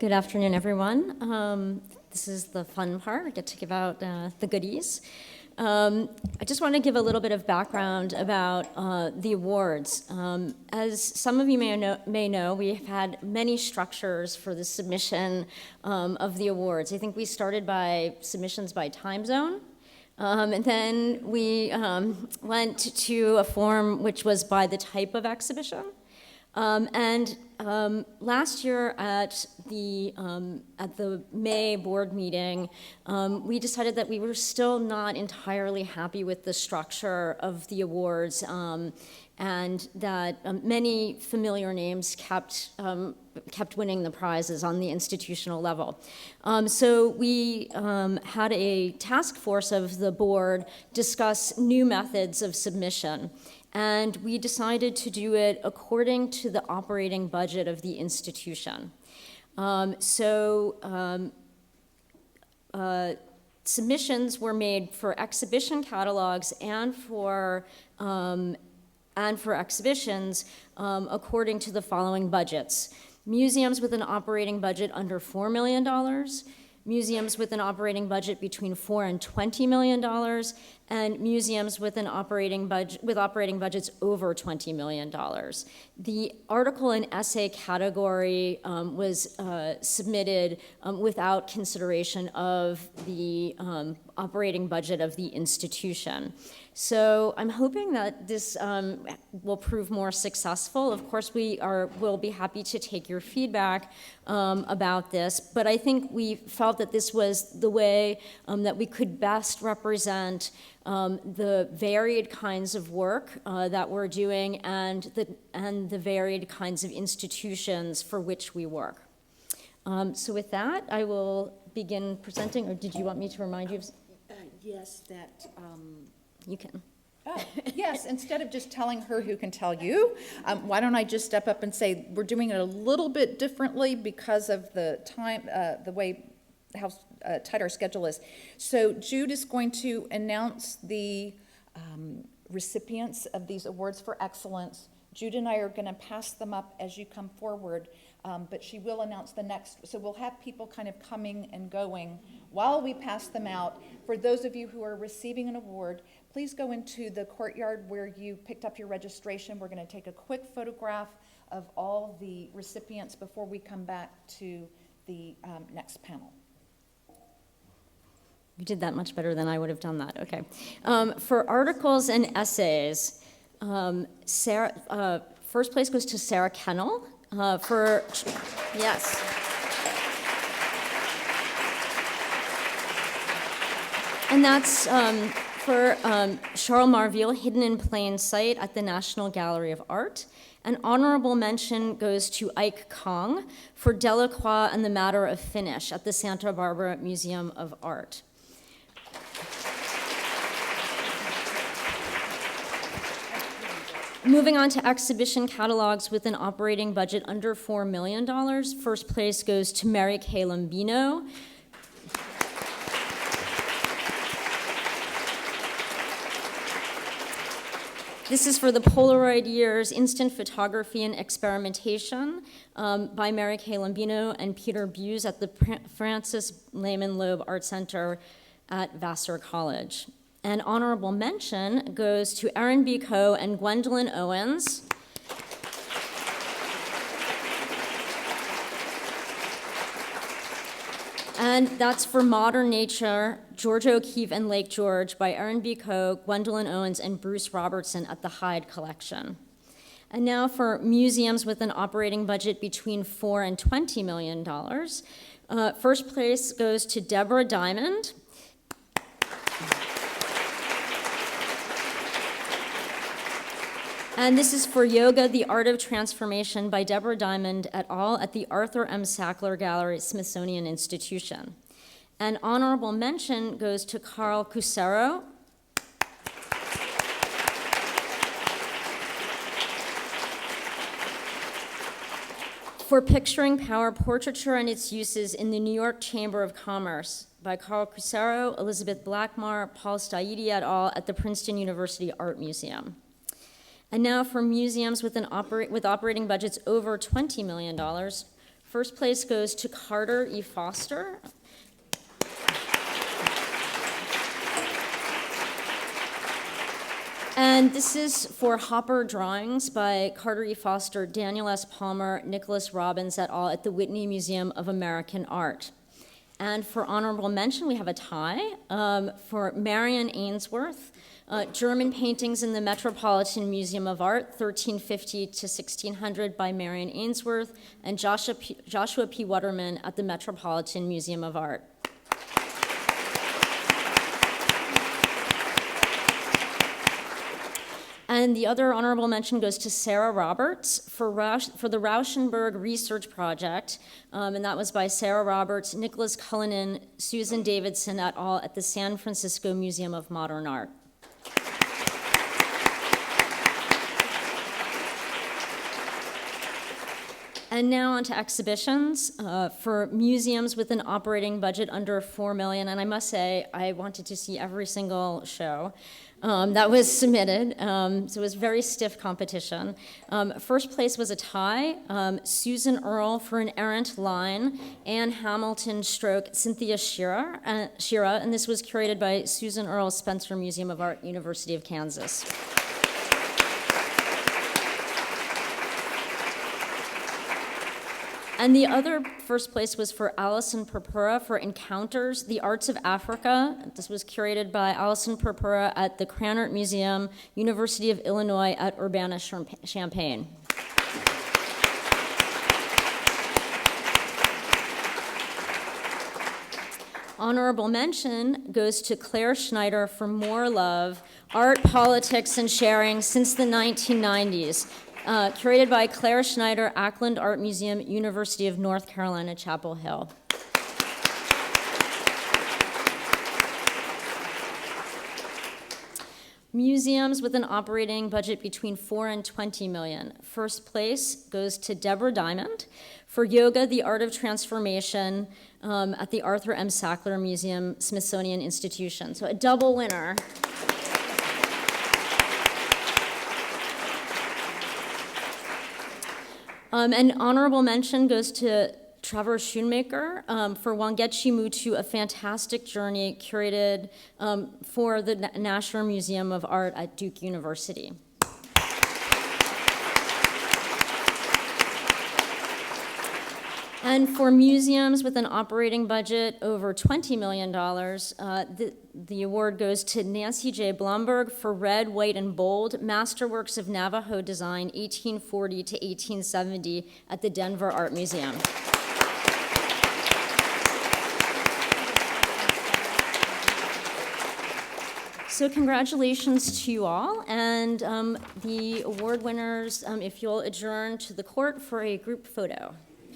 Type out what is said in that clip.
Good afternoon, everyone. This is the fun part. I get to give out the goodies. I just want to give a little bit of background about the awards. As some of you may know, we have had many structures for the submission of the awards. I think we started by submissions by time zone. And then we went to a form which was by the type of exhibition. Last year at the May board meeting, we decided that we were still not entirely happy with the structure of the awards, and that many familiar names kept winning the prizes on the institutional level. So we had a task force of the board discuss new methods of submission. And we decided to do it according to the operating budget of the institution. Submissions were made for exhibition catalogs and for exhibitions according to the following budgets: museums with an operating budget under $4 million, museums with an operating budget between $4 and $20 million, and museums with an operating budgets over $20 million. The article and essay category was submitted without consideration of the operating budget of the institution. So I'm hoping that this will prove more successful. Of course, we'll be happy to take your feedback about this, but I think we felt that this was the way that we could best represent the varied kinds of work that we're doing and the varied kinds of institutions for which we work. So with that, I will begin presenting, or did you want me to remind you of? Yes, that... You can. Oh, yes, instead of just telling her who can tell you, why don't I just step up and say we're doing it a little bit differently because of the time, the way, how tight our schedule is. So Jude is going to announce the recipients of these awards for excellence. Jude and I are going to pass them up as you come forward, but she will announce the next. So we'll have people kind of coming and going while we pass them out. For those of you who are receiving an award, please go into the courtyard where you picked up your registration. We're going to take a quick photograph of all the recipients before we come back to the next panel. You did that much better than I would have done that. Okay. For articles and essays, first place goes to Sarah Kennel. Yes. And that's for Charles Marville, Hidden in Plain Sight at the National Gallery of Art. An honorable mention goes to Ike Kong for Delacroix and the Matter of Finish at the Santa Barbara Museum of Art. Moving on to exhibition catalogs with an operating budget under $4 million, first place goes to Mary Kay Lombino. This is for the Polaroid Years, Instant Photography and Experimentation by Mary Kay Lombino and Peter Buse at the Francis Lehman Loeb Art Center at Vassar College. An honorable mention goes to Erin B. Coe and Gwendolyn Owens. And that's for Modern Nature, George O'Keeffe and Lake George by Erin B. Coe, Gwendolyn Owens, and Bruce Robertson at the Hyde Collection. And now for museums with an operating budget between $4 and $20 million. First place goes to Deborah Diamond. And this is for Yoga, the Art of Transformation by Deborah Diamond et al. At the Arthur M. Sackler Gallery at Smithsonian Institution. An honorable mention goes to Carl Cusero. For Picturing Power, Portraiture and Its Uses in the New York Chamber of Commerce by Carl Cusero, Elizabeth Blackmar, Paul Staidi et al. At the Princeton University Art Museum. And now for museums with operating budgets over $20 million. First place goes to Carter E. Foster. And this is for Hopper drawings by Carter E. Foster, Daniel S. Palmer, Nicholas Robbins et al. At the Whitney Museum of American Art. And for honorable mention, we have a tie for Marion Ainsworth, German paintings in the Metropolitan Museum of Art, 1350 to 1600 by Marion Ainsworth, and Joshua P. Waterman at the Metropolitan Museum of Art. And the other honorable mention goes to Sarah Roberts for the Rauschenberg Research Project, and that was by Sarah Roberts, Nicholas Cullinan, Susan Davidson et al. At the San Francisco Museum of Modern Art. And now on to exhibitions for museums with an operating budget under $4 million. And I must say, I wanted to see every single show that was submitted. So it was very stiff competition. First place was a tie. Susan Earle for An Errant Line, Anne Hamilton stroke Cynthia Shira, and this was curated by Susan Earle, Spencer Museum of Art, University of Kansas. And the other first place was for Alison Purpura for Encounters, The Arts of Africa. This was curated by Alison Purpura at the Krannert Museum, University of Illinois at Urbana-Champaign. Honorable mention goes to Claire Schneider for More Love, Art, Politics, and Sharing Since the 1990s. Curated by Claire Schneider, Ackland Art Museum, University of North Carolina, Chapel Hill. Museums with an operating budget between $4 and $20 million. First place goes to Deborah Diamond for Yoga, the Art of Transformation at the Arthur M. Sackler Museum, Smithsonian Institution. So a double winner. An honorable mention goes to Trevor Schoonmaker for Wangechi Mutu, A Fantastic Journey, curated for the National Museum of Art at Duke University. And for museums with an operating budget over $20 million, the award goes to Nancy J. Blomberg for Red, White, and Bold, Masterworks of Navajo Design, 1840 to 1870 at the Denver Art Museum. So congratulations to you all, and the award winners, if you'll adjourn to the court for a group photo.